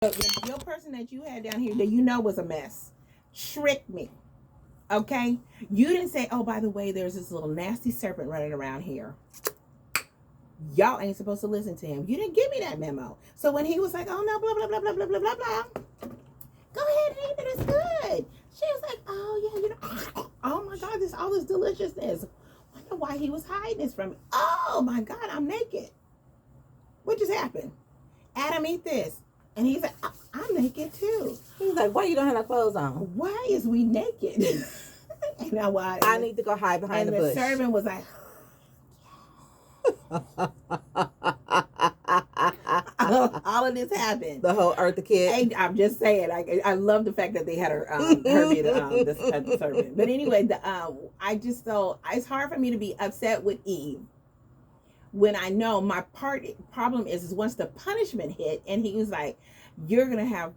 Your person that you had down here that you know was a mess tricked me. Okay? You didn't say, oh, by the way, there's this little nasty serpent running around here. Y'all ain't supposed to listen to him. You didn't give me that memo. So when he was like, oh, no, blah, blah, blah, blah, blah, blah, blah, blah, go ahead and eat it. It's good. She was like, oh, yeah, you know, oh, my God, all this deliciousness. I wonder why he was hiding this from me. Oh, my God, I'm naked. What just happened? Adam, eat this. And he's like, I'm naked too. He's like, why you don't have no clothes on? Why is we naked? You know why? I need to go hide behind the bush. And the servant was like, all of this happened. The whole Eartha Kitt. I'm just saying. I love the fact that they had her be the servant. But anyway, I just felt it's hard for me to be upset with Eve when I know my problem is once the punishment hit and he was like, you're going to have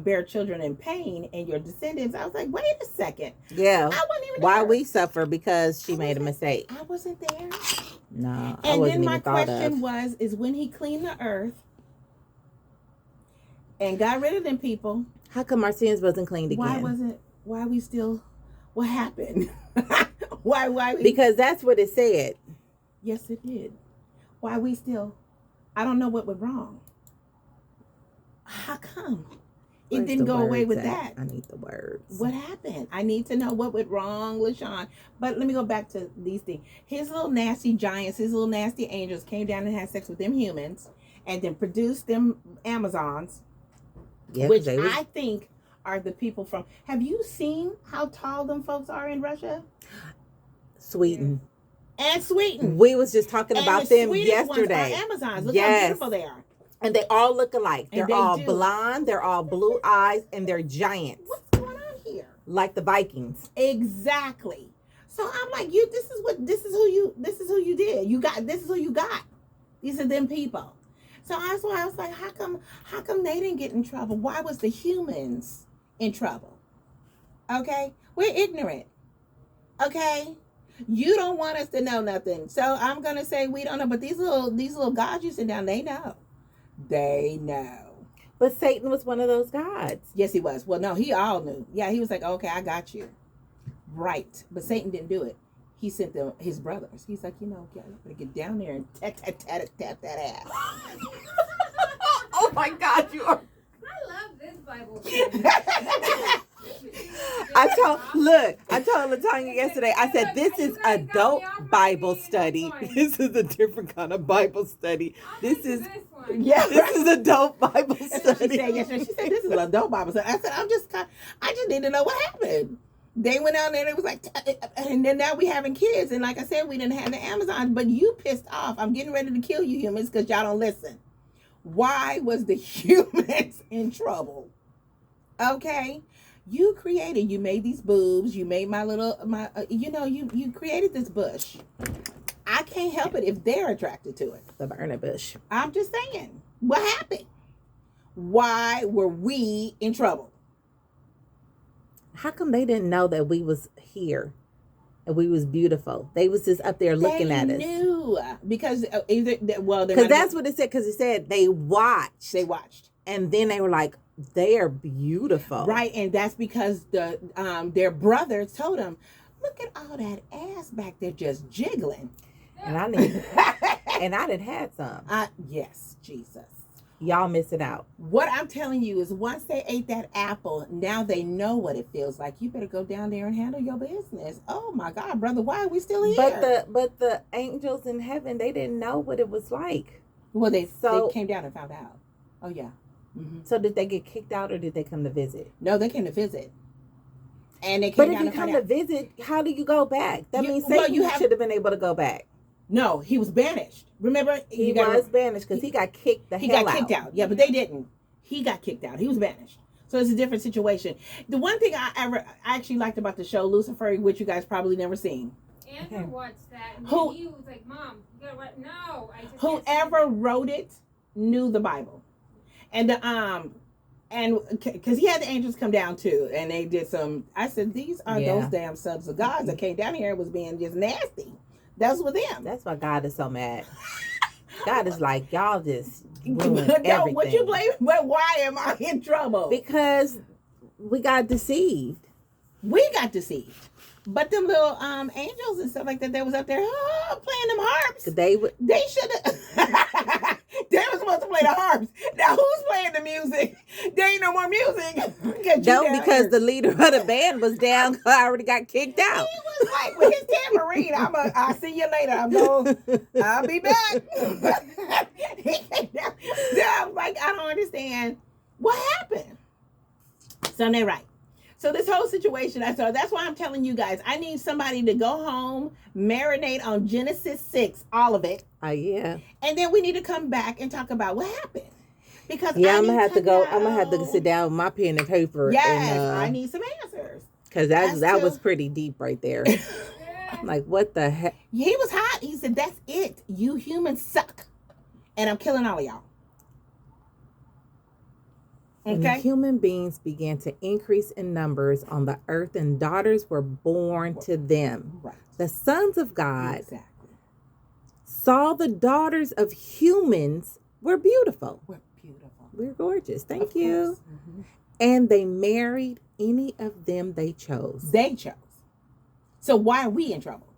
bear children in pain and your descendants. I was like, wait a second. Yeah. I wasn't even Why there. we suffer because she made a mistake. I wasn't there. No, I and wasn't then my even thought question of. is when he cleaned the earth and got rid of them people. How come our sins wasn't cleaned again? What happened? why? Because that's what it said. Yes, it did. Why we still? I don't know what went wrong. How come? It didn't go away with that. I need the words. What happened? I need to know what went wrong, LaShawn. But let me go back to these things. His little nasty giants, his little nasty angels came down and had sex with them humans and then produced them Amazons, which I think are the people from... Have you seen how tall them folks are in Russia? Sweden. And Sweden. We was just talking about them Swedish yesterday. Ones are Amazons. Look how beautiful they are. And they all look alike. They're all blonde. They're all blue eyes, and they're giants. What's going on here? Like the Vikings. Exactly. So I'm like, this is who you did. This is who you got. These are them people. So that's why I was like, how come they didn't get in trouble? Why was the humans in trouble? Okay? We're ignorant. Okay? You don't want us to know nothing. So I'm gonna say we don't know. But these little gods you sit down, they know. They know. But Satan was one of those gods. Yes, he was. Well, no, he all knew. Yeah, he was like, okay, I got you. Right. But Satan didn't do it. He sent them his brothers. He's like, you better get down there and tap that ass. Oh my God, you are. I love this Bible. I told Latanya yesterday, I said, this is adult Bible study. This is a different kind of Bible study. This is adult Bible study. She said, this is adult Bible study. I said, I just need to know what happened. They went out there and it was like, and then now we having kids. And like I said, we didn't have the Amazon, but you pissed off. I'm getting ready to kill you humans because y'all don't listen. Why was the humans in trouble? Okay. You made these boobs. You made you created this bush. I can't help it if they're attracted to it. The burning bush. I'm just saying. What happened? Why were we in trouble? How come they didn't know that we was here and we was beautiful? They was just up there looking at us. They knew because because that's what it said. Because it said they watched. They watched, and then they were like, they are beautiful, right? And that's because their brothers told them, look at all that ass back there just jiggling. And I didn't have some. Yes, Jesus. Y'all miss it out. What I'm telling you is once they ate that apple, now they know what it feels like. You better go down there and handle your business. Oh my God, brother, why are we still here? But the angels in heaven, they didn't know what it was like. Well, they came down and found out. Oh yeah. Mm-hmm. So did they get kicked out or did they come to visit? No, they came to visit. And they came down But if you come to visit, how do you go back? That means Satan should have been able to go back. No, he was banished. Remember? He was banished because he got kicked the hell out. He got kicked out. Yeah, but they didn't. He got kicked out. He was banished. So it's a different situation. The one thing I actually liked about the show, Lucifer, which you guys probably never seen. Andrew watched that. And he was like, Mom, you gotta watch. No. Whoever wrote it knew the Bible. And because he had the angels come down too. And they did some, I said, these are those damn sons of God that came down here and was being just nasty. That's with them. That's why God is so mad. God is like, y'all just ruined No, what you everything. blame? But why am I in trouble? Because we got deceived. We got deceived. But them little angels and stuff like that was up there playing them harps. They should have. They were supposed to play the harps. Now who's playing the music? There ain't no more music. Because the leader of the band was down. I already got kicked out. He was like with his tambourine. I'll see you later. I'll be back. I'm like, I don't understand what happened. So they're right. So this whole situation, that's why I'm telling you guys, I need somebody to go home, marinate on Genesis 6, all of it. Yeah. And then we need to come back and talk about what happened. Because I'm gonna have to go. I'm gonna have to sit down with my pen and paper. Yes, and, I need some answers. Because that was pretty deep right there. I'm like, what the heck? He was hot. He said, "That's it. You humans suck, and I'm killing all of y'all." Okay. When human beings began to increase in numbers on the earth, and daughters were born to them. Right. The sons of God saw the daughters of humans were beautiful. We're beautiful. We're gorgeous. Thank you. Mm-hmm. And they married any of them they chose. They chose. So why are we in trouble?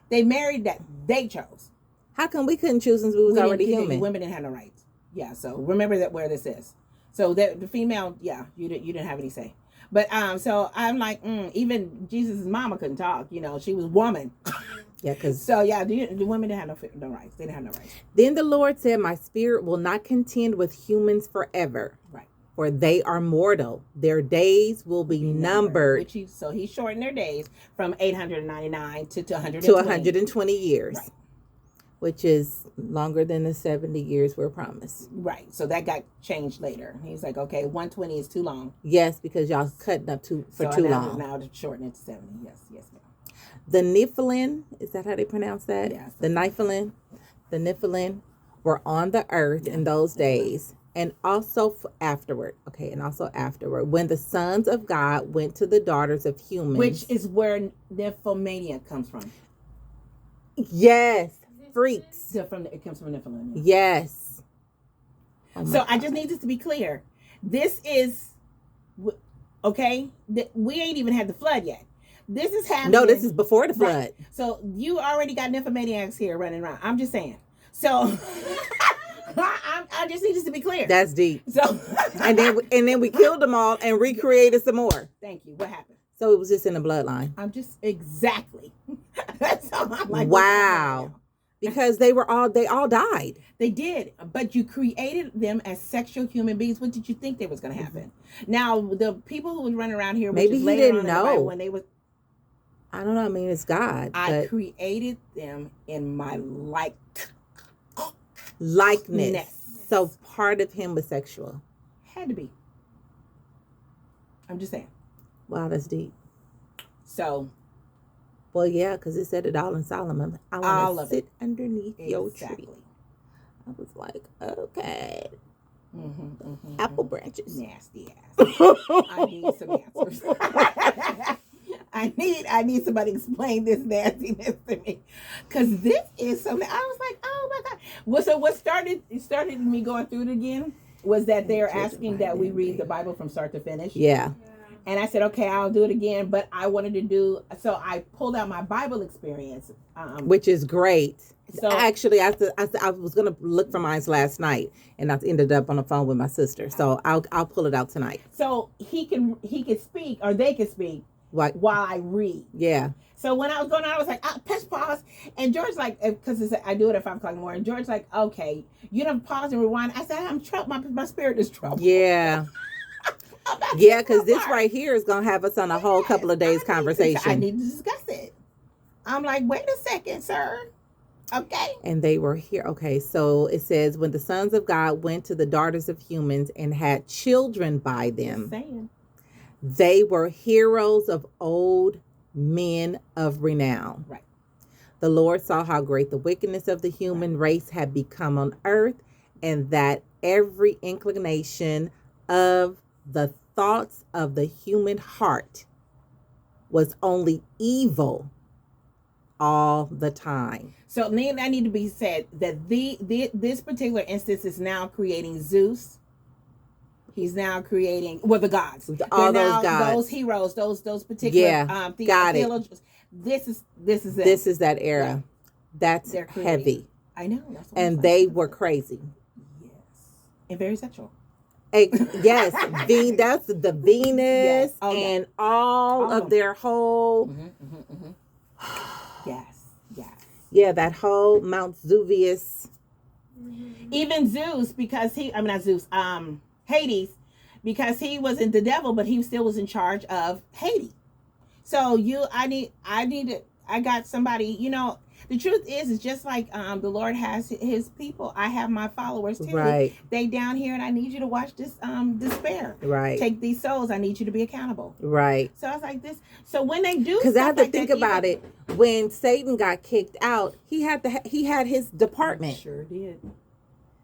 They married that they chose. How come we couldn't choose since we was already human? Women didn't have no rights. Yeah. So remember that where this is. So that the female, yeah, you didn't have any say. But so I'm like, even Jesus' mama couldn't talk. You know, she was woman. Yeah, because so yeah, the women didn't have no rights. They didn't have no rights. Then the Lord said, "My spirit will not contend with humans forever, right? For they are mortal; their days will be numbered." So he shortened their days from 899 to 120 years. Right. Which is longer than the 70 years we're promised. Right. So that got changed later. He's like, okay, 120 is too long. Yes, because y'all cutting up too long. Now to shorten it to 70. Yes, ma'am. The Nephilim, is that how they pronounce that? Yes. The Nephilim were on the earth in those days. And also afterward. Okay, and also afterward. When the sons of God went to the daughters of humans. Which is where Nephilomania comes from. Yes. Freaks. It comes from Nephilim. Yes. Oh so God. I just need this to be clear. This is, okay, we ain't even had the flood yet. This is happening. No, this is before the flood. Right. So you already got nymphomaniacs here running around. I'm just saying. So I just need this to be clear. That's deep. So and then we killed them all and recreated some more. Thank you. What happened? So it was just in the bloodline. I'm just exactly. That's how I'm like. Wow. Because they all died. They did, but you created them as sexual human beings. What did you think they was going to happen? Mm-hmm. Now, the people who was running around here, maybe he didn't know when they was. I don't know. I mean, it's God. I created them in my likeness. So part of him was sexual. Had to be. I'm just saying. Wow, that's deep. So. Well, yeah, because it said it all in Solomon. I want to sit underneath your tree. I was like, okay. Apple branches. Nasty ass. I need some answers. I need somebody to explain this nastiness to me. Because this is something, I was like, oh my God. Well, so what started me going through it again was that they're asking that we read the Bible from start to finish. Yeah. And I said, okay, I'll do it again. But I wanted to do, so I pulled out my Bible experience. Which is great. So actually, I was going to look for mine last night. And I ended up on the phone with my sister. So I'll pull it out tonight. So he can speak, or they can speak while I read. Yeah. So when I was going on, I was like, press pause. And George's like, because I do it at 5 o'clock in the morning. George's like, okay, you don't pause and rewind. I said, I'm troubled. My spirit is troubled. Yeah. Yeah, because this right here is going to have us on a whole couple of days conversation. I need to discuss it. I'm like, wait a second, sir. Okay. And they were here. Okay, so it says, when the sons of God went to the daughters of humans and had children by them, they were heroes of old, men of renown. Right. The Lord saw how great the wickedness of the human race had become on earth, and that every inclination of the thoughts of the human heart was only evil all the time. So then that need to be said that this particular instance is now creating Zeus. He's now creating the gods. All those gods, those heroes, those particular theologians. This is them. This is that era. Yeah. That's heavy. I know. That's what and they were crazy. Yes, and very sexual. Yes, that's the Venus and all of their whole. Yes. Yeah, that whole Mount Vesuvius. Even Zeus, because not Zeus, Hades, because he wasn't the devil, but he still was in charge of Hades. So I got somebody, the truth is just like the Lord has his people. I have my followers too. Right. They down here, and I need you to watch this despair. Right. Take these souls. I need you to be accountable. Right. So I was like this. So when they do, because I have to think about it. When Satan got kicked out, he had his department. Sure did.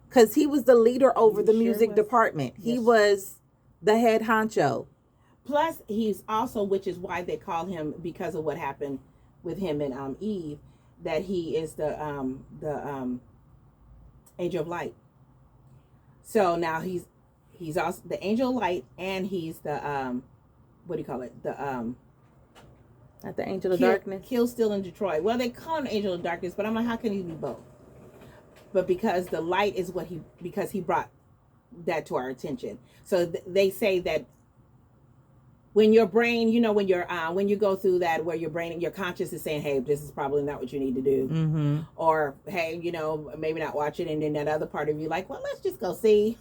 Because he was the leader over the music department. Yes. He was the head honcho. Plus, he's also, which is why they call him, because of what happened with him and Eve, that he is the angel of light. So now he's also the angel of light, and he's the what do you call it? The not the angel of darkness. Kill, steal, and destroy. Well, they call him angel of darkness, but I'm like, how can he be both? But because the light is because he brought that to our attention. So they say that when your brain, when you go through that, where your brain and your conscious is saying, hey, this is probably not what you need to do. Mm-hmm. Or, hey, maybe not watch it. And then that other part of you like, well, let's just go see.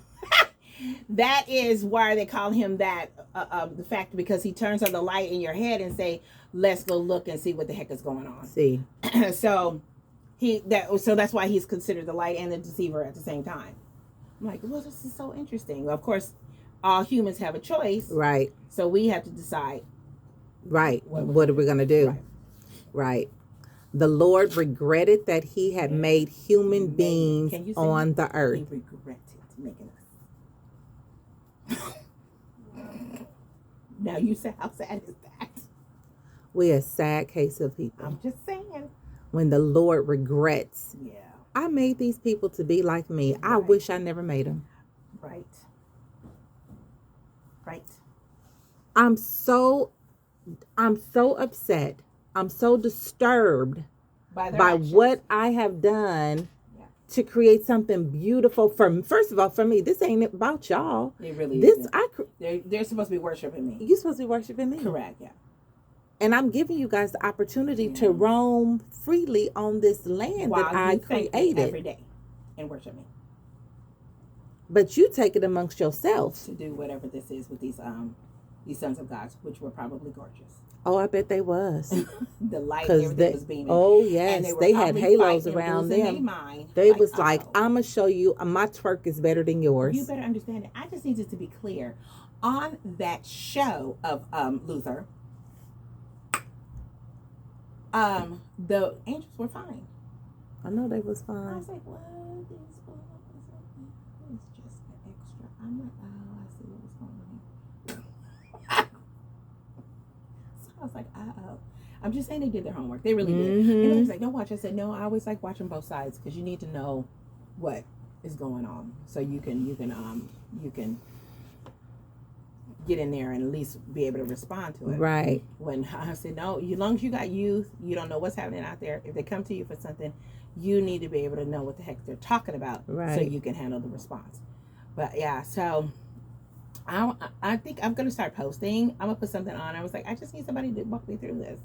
That is why they call him that, the fact, because he turns on the light in your head and say, let's go look and see what the heck is going on. See. So that's why he's considered the light and the deceiver at the same time. I'm like, well, this is so interesting. Well, of course, all humans have a choice. Right. So we have to decide. Right. What are we going to do? Right. The Lord regretted that he had made human beings on the earth. He regretted making us. Now you say, how sad is that? We're a sad case of people. I'm just saying. When the Lord regrets. Yeah. I made these people to be like me. Right. I wish I never made them. Right. I'm so upset. I'm so disturbed by what I have done to create something beautiful. First of all, for me, this ain't about y'all. It really isn't. They're supposed to be worshiping me. You're supposed to be worshiping me. Correct, yeah. And I'm giving you guys the opportunity to roam freely on this land that I created every day and worship me. But you take it amongst yourselves to do whatever this is with these sons of God, which were probably gorgeous. Oh, I bet they was. The light and everything was beaming. Oh yes, they had halos around them. They was like, I'm gonna show you my twerk is better than yours. You better understand it. I just need it to be clear. On that show of Luther, the angels were fine. I know they was fine. I was like, what is going on? It's just an extra. I'm like, oh, I see what was going on. So I was like, oh. I'm just saying they did their homework. They really did. Mm-hmm. And I was like, don't watch. I said, no, I always like watching both sides because you need to know what is going on. So you can get in there and at least be able to respond to it. Right. When I said, no, as long as you got youth, you don't know what's happening out there. If they come to you for something, you need to be able to know what the heck they're talking about, right, so you can handle the response. But yeah, so I think I'm going to start posting. I'm going to put something on. I was like, I just need somebody to walk me through this.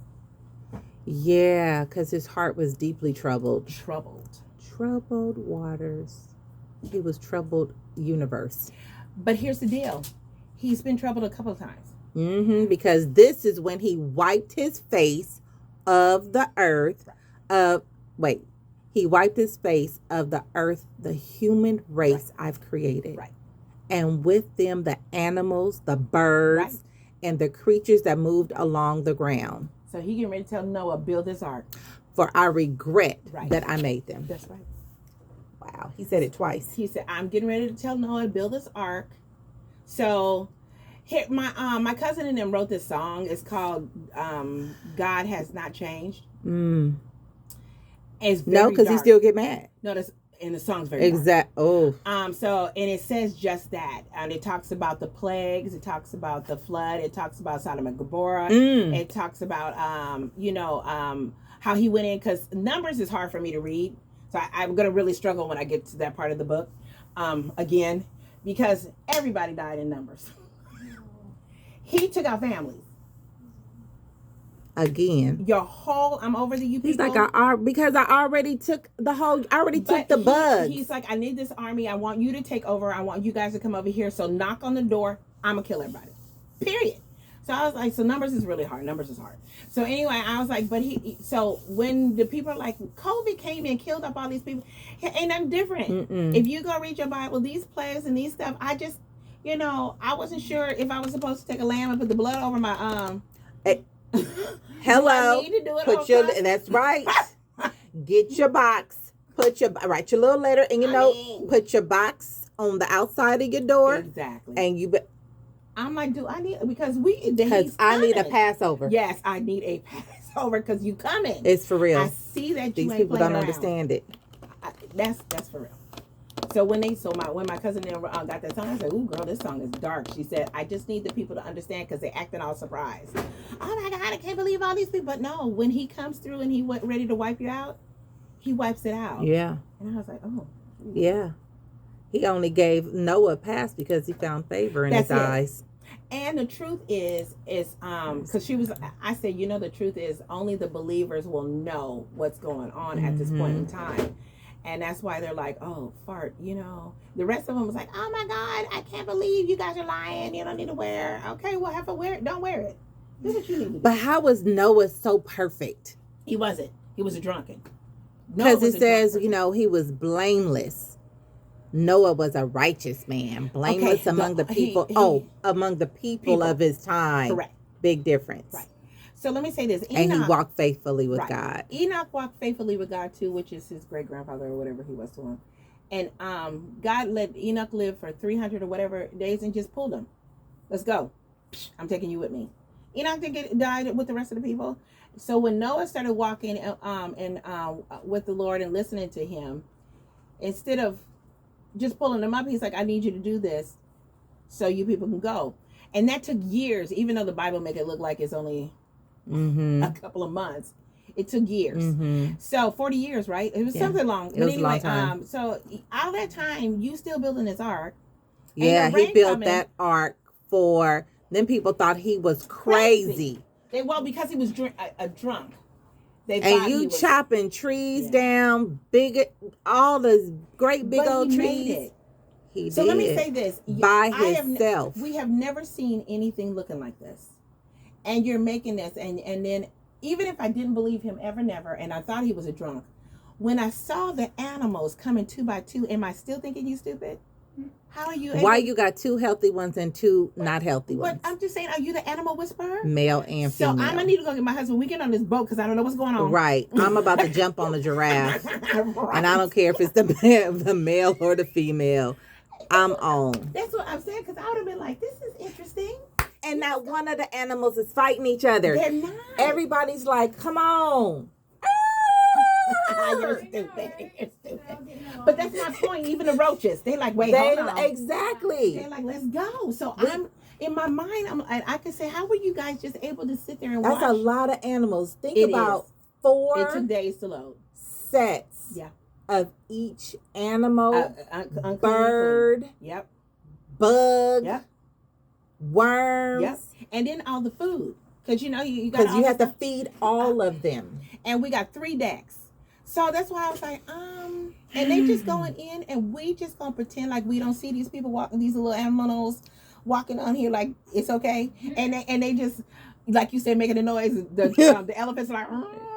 Yeah, because his heart was deeply troubled. Troubled waters. He was troubled universe. But here's the deal. He's been troubled a couple of times. Mm-hmm, because this is when he wiped his face of the earth. He wiped his face of the earth, the human race I've created. Right. And with them, the animals, the birds, and the creatures that moved along the ground. So he getting ready to tell Noah, build this ark. For I regret that I made them. That's right. Wow. He said it twice. He said, I'm getting ready to tell Noah, build this ark. So here, my cousin and them wrote this song. It's called God Has Not Changed. It's No, very because he dark. still get mad. No, that's and the song's very dark. Exact. Oh. So and it says just that, and it talks about the plagues. It talks about the flood. It talks about Sodom and Gomorrah. It talks about how he went in, because Numbers is hard for me to read, so I'm gonna really struggle when I get to that part of the book, again, because everybody died in Numbers. He took out families. Again. Your whole, I'm over the you people. He's like, because I already took the whole, I already took the bugs. He's like, I need this army. I want you to take over. I want you guys to come over here. So knock on the door. I'm going to kill everybody. Period. So I was like, so Numbers is really hard. Numbers is hard. So anyway, I was like, but so when the people are like, COVID came and killed up all these people, ain't nothing different. If you go read your Bible, these plagues and these stuff, I just, I wasn't sure if I was supposed to take a lamb and put the blood over my, Hello. Put your. That's right. Get your box. Write your little letter in your note. Put your box on the outside of your door. Exactly. And I'm like, do I need, because I need a Passover. Yes, I need a Passover because you coming. It's for real. I see that these people don't understand it. That's for real. So when my cousin got that song, I said, "Ooh, girl, this song is dark." She said, "I just need the people to understand because they're acting all surprised. Oh my God, I can't believe all these people." But no, when he comes through and he went ready to wipe you out, he wipes it out. Yeah. And I was like, "Oh." Yeah. He only gave Noah a pass because he found favor in his eyes. And the truth is because I said, the truth is only the believers will know what's going on at this point in time. And that's why they're like, oh, fart, The rest of them was like, oh, my God, I can't believe you guys are lying. You don't need to wear. Okay, well, have to wear it. Don't wear it. Do what you need to do. But how was Noah so perfect? He wasn't. He was a drunken. Because it says, he was blameless. Noah was a righteous man. Blameless among the people. Among the people of his time. Correct. Big difference. Right. So let me say this. And he walked faithfully with God. Enoch walked faithfully with God too, which is his great grandfather or whatever he was to him. And God let Enoch live for 300 or whatever days and just pulled him. Let's go. I'm taking you with me. Enoch died with the rest of the people. So when Noah started walking with the Lord and listening to him, instead of just pulling him up, he's like, I need you to do this so you people can go. And that took years, even though the Bible make it look like it's only a couple of months. It took years. So 40 years, right? It was something long. It was a long time. So all that time, you still building this ark. Yeah, he built that ark for, then people thought he was crazy. Because he was a drunk. And you chopping trees down, all those great big old trees. He so did. Let me say this. By himself. We have never seen anything looking like this. And you're making this, and then even if I didn't believe him ever, never, and I thought he was a drunk, when I saw the animals coming 2 by 2, am I still thinking you stupid? How are you? Why you got 2 healthy ones and 2 not healthy ones? But I'm just saying, are you the animal whisperer? Male and female. So I'm gonna need to go get my husband. We get on this boat because I don't know what's going on. Right. I'm about to jump on a giraffe, and I don't care if it's the male or the female. I'm on. That's what I'm saying, because I would have been like, this is interesting. And not one of the animals is fighting each other. They're not. Everybody's like, come on. You're stupid. You're stupid. But that's my point. Even the roaches, they like, wait, hold on. Exactly. They're like, let's go. So I'm in my mind. I could say, how were you guys just able to sit there and watch? That's a lot of animals. Think about 4. It took days to load. Sets. Yeah. Of each animal, bird. Yep. Bug. Yep. Worms. Yep. And then all the food. Because you have to feed all of them. And we got 3 decks. So that's why I was like, and they just going in, and we just gonna pretend like we don't see these people walking, these little animals walking on here like it's okay. And they just, like you said, making the noise. The elephants are like,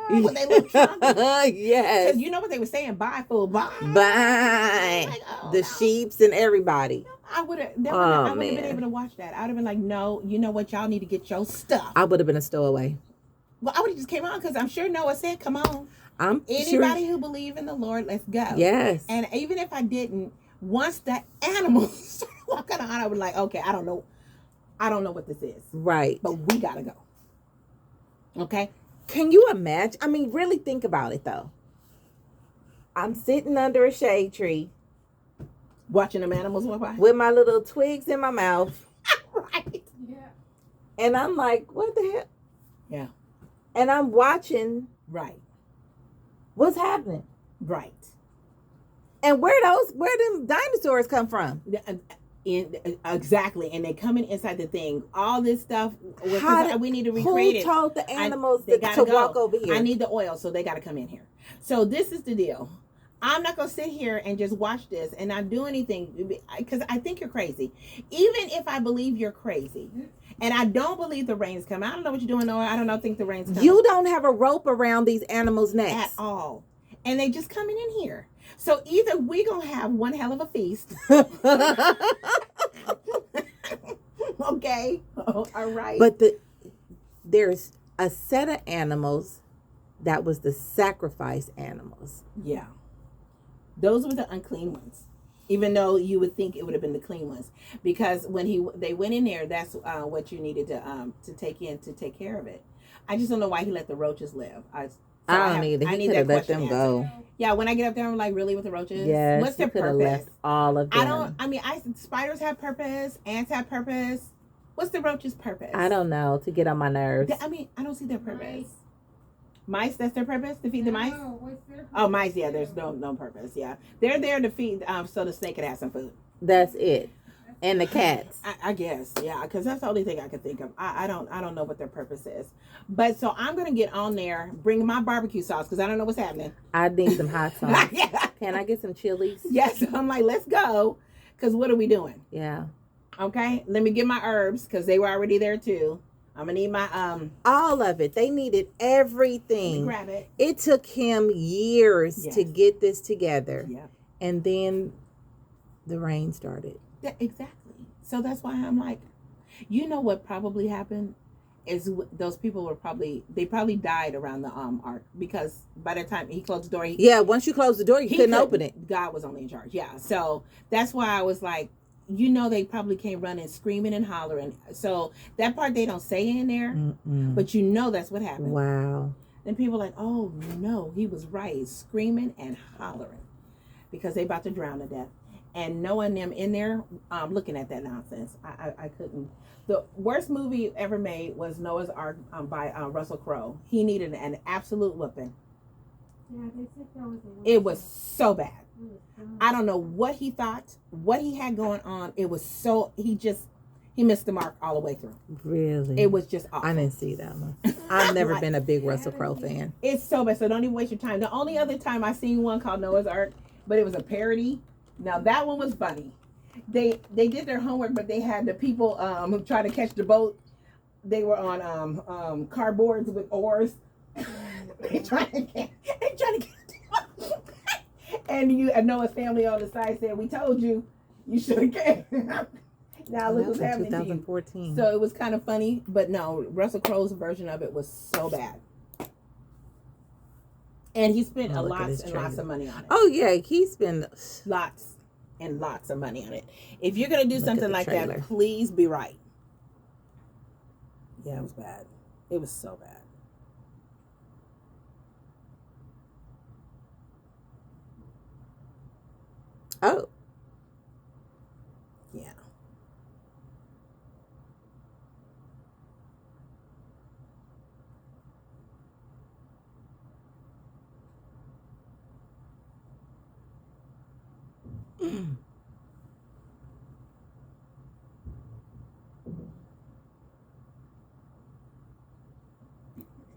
when they look trumpy. Yes. Because you know what they were saying? Bye, fool. Bye. Bye. Like, the sheeps and everybody. I would have been able to watch that. I would have been like, no, you know what? Y'all need to get your stuff. I would have been a stowaway. Well, I would have just came on because I'm sure Noah said, come on. Anybody who believe in the Lord, let's go. Yes. And even if I didn't, once the animals started walking on, I was like, okay, I don't know what this is. Right. But we got to go. Okay? Can you imagine? I mean, really think about it, though. I'm sitting under a shade tree. Watching them animals walk by? With my little twigs in my mouth. Right. Yeah. And I'm like, what the hell? Yeah. And I'm watching. Right. What's happening? Right. And where them dinosaurs come from? Exactly. And they coming inside the thing. All this stuff. We need to Who recreate it. told the animals They to gotta go. walk over here? I need the oil, so they got to come in here. So this is the deal. I'm not going to sit here and just watch this and not do anything because I think you're crazy. Even if I believe you're crazy and I don't believe the rain's coming. I don't know what you're doing, Noah. I don't think the rain's coming. You don't have a rope around these animals' necks. At all. And they just coming in here. So either we're going to have one hell of a feast. Okay. Oh, all right. But there's a set of animals that was the sacrifice animals. Yeah. Those were the unclean ones. Even though you would think it would have been the clean ones. Because when they went in there, that's what you needed to take in to take care of it. I just don't know why he let the roaches live. I don't either. He could have let them go. Yeah, when I get up there, I'm like, really, with the roaches? Yes, what's their purpose? Left all of them. Spiders have purpose. Ants have purpose. What's the roach's purpose? I don't know. To get on my nerves. I don't see their purpose. Mice, that's their purpose? To feed the mice? What's their purpose? Oh, mice, yeah, there's no purpose, yeah. They're there to feed, so the snake can have some food. That's it. And the cats. I guess, yeah, because that's the only thing I could think of. I don't know what their purpose is. But so I'm going to get on there, bring my barbecue sauce, because I don't know what's happening. I need some hot sauce. Yeah. Can I get some chilies? Yes, I'm like, let's go, because what are we doing? Yeah. Okay, let me get my herbs, because they were already there too. I'm gonna need my all of it. They needed everything. Grab it. It took him years to get this together. Yeah. And then the rain started. Exactly. So that's why I'm like, you know what probably happened is those people were probably died around the ark, because by the time he closed the door, once you close the door, you couldn't open it. God was only in charge. Yeah. So that's why I was like, they probably came running, screaming and hollering. So that part they don't say in there, but that's what happened. Wow. Then people are like, oh no, he was right, screaming and hollering, because they about to drown to death. And knowing them in there, looking at that nonsense, I couldn't. The worst movie ever made was Noah's Ark by Russell Crowe. He needed an absolute whooping. Yeah, they said that was it was so bad. I don't know what he thought, what he had going on. It was so, he missed the mark all the way through. Really? It was just awful. I didn't see that one. I've never been a big Russell Crowe fan. It's so bad, so don't even waste your time. The only other time I seen one called Noah's Ark, but it was a parody. Now that one was funny. They did their homework, but they had the people who tried to catch the boat. They were on cardboards with oars. they trying to catch and Noah's family on the side said, "We told you, you should have came." Now look what's happening 2014. So it was kind of funny, but no, Russell Crowe's version of it was so bad. And he spent lots and lots of money on it. Oh yeah, he spent lots and lots of money on it. If you're gonna do something like that, please be right. Yeah, it was bad. It was so bad. Oh. Yeah.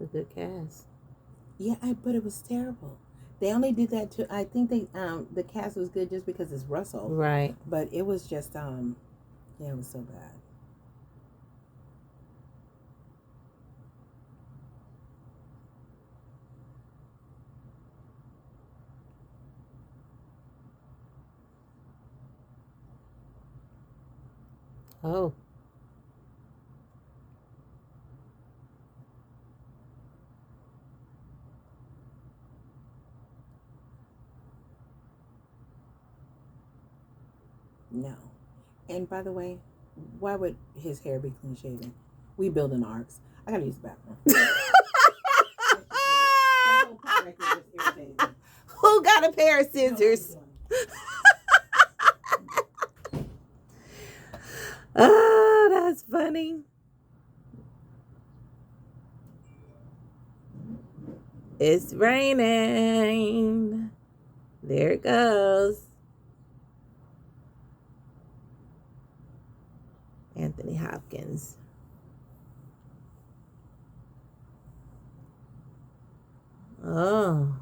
It's a good cast. Yeah, but it was terrible. They only did that to, I think the cast was good just because it's Russell. Right. But it was just, yeah, it was so bad. Oh. No. And by the way, why would his hair be clean shaven? We building arcs. I gotta use the bathroom. Who got a pair of scissors? Oh, that's funny. It's raining. There it goes. Anthony Hopkins. Oh.